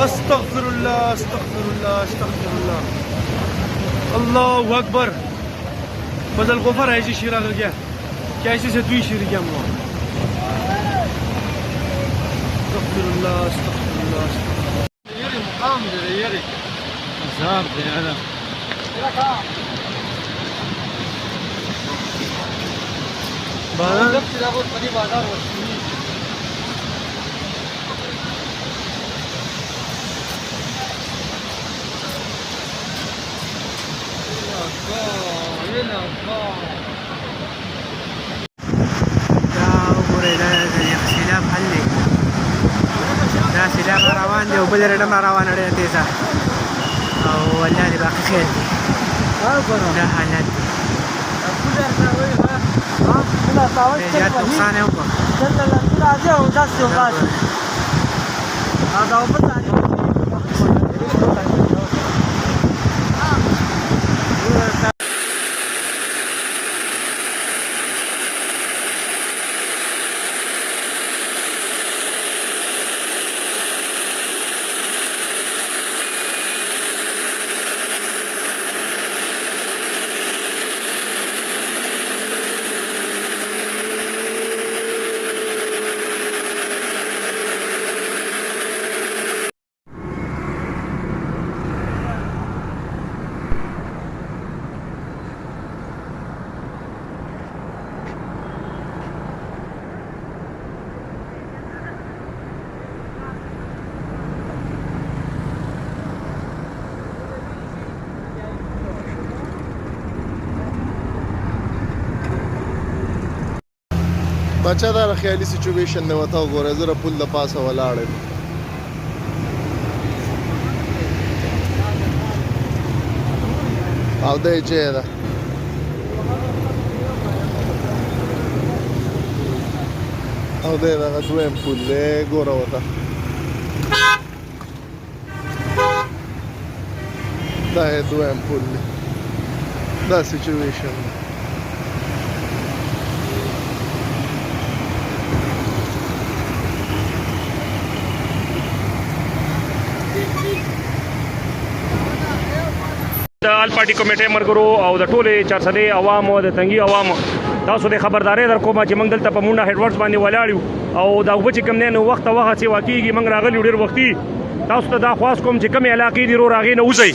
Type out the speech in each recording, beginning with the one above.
استغفر الله استغفر الله استغفر الله الله اکبر فضل غفر ایسی شیرہ کر گیا کیا ایسی سے دوی شیرہ گیا موا استغفر الله استغفر الله يري مقام يري عذاب دي انا بازار دا بہت بڑی بازار ہوتی ہے دا سیلاب روان دی او بل رډم روان دی تیزه او والله دې باقي خیر دی دا حالت دی زیات نقصان یې وکړ بچا دا خیالي سچویشن نه وته وګوره زه پل د پاسه ولاړ یم او دی چې ده او دی دغه دویم پل دی ګوره وته دا یې دویم پل دی دا سچویشن دی د آل پارټي کمیټې مرګرو او د ټولې چارسدې عوامو د تنګي عوامو تاسو د خبرداري در کومه چې موږ دلته په مونډه هډ ورډز باندې ولاړ یو او دا وبچ کم نه نو وخت سیوا کیږي موږ راغلی ډیر وختي تاسو ته دا خواست کوم چې کومې علاقې دي رو راغې نه وځي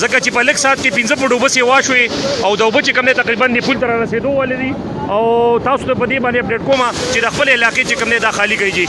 ځکه چې په لږ ساعت کې 15 فټو بسې واشوي او دا وبچ کم نه تقریبا د پول تر رسیدو ولري او تاسو ته په دې باندې اپډیټ کوم چې د خپل علاقې چې کوم نه دا خالی کیږي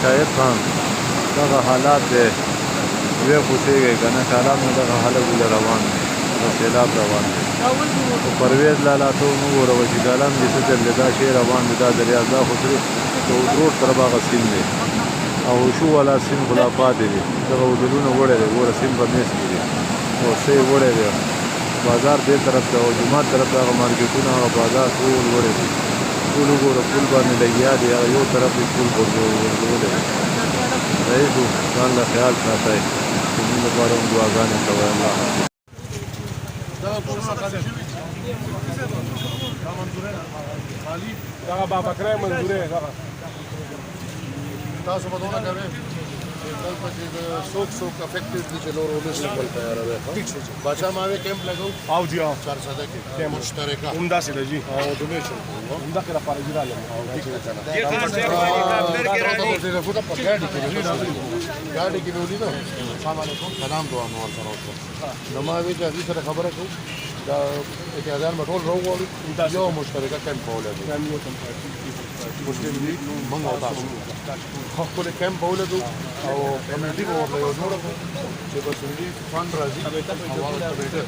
شاید خان دغه حالات دی وی خوشېږي که نه حالات نو دغه حالت ولې روان دی د سیلاب روان دی خو پرویز لالا ته وګوره چې کالم دې څه چل دی دا شی روان دی دا دریاب دا خو صرف د روډ طرف هغه سیند دی او شو والا سیند خو لا پاتې دی دغه وډلونه وړی دی ګوره سیند په منځ کې دی او څه یې وړی دی بازار دې طرف ته او جومات طرف ته هغه مارکیټونه هغه بازار ټول وړی دی ټول وګوره پل باندې لګیا دی هغه یو طرف یې پل ګرځولی دی رئیسو ځان له خیال ساتئ زموږ لپاره هم دعاګانې کوئ الله دغه بابکری منظورې دغه تاسو به دونه کوئ सोक अफेक्टेड थी चलो रोड से निकल तैयार है ठीक है जी बादशाह मावे कैंप लगाओ आओ जी आओ 400 के कैंप मुश्तरका उम्दा से जी او donation उम्दा के पार जिला ले ठीक है गाड़ी की बोली ना अस्सलाम वालेकुम सलाम दुआ नور سره وکړه نو ما وی چې دې سره خبره کوم دا 1000 مټول راوړل یو مشترکه کیمپ ولګو مسلم دي موږ او تاسو خپل کیمپ ولګو او کمیټي ورله یو جوړ کړو چې په سړي فند راځي او هغه ته بیٹه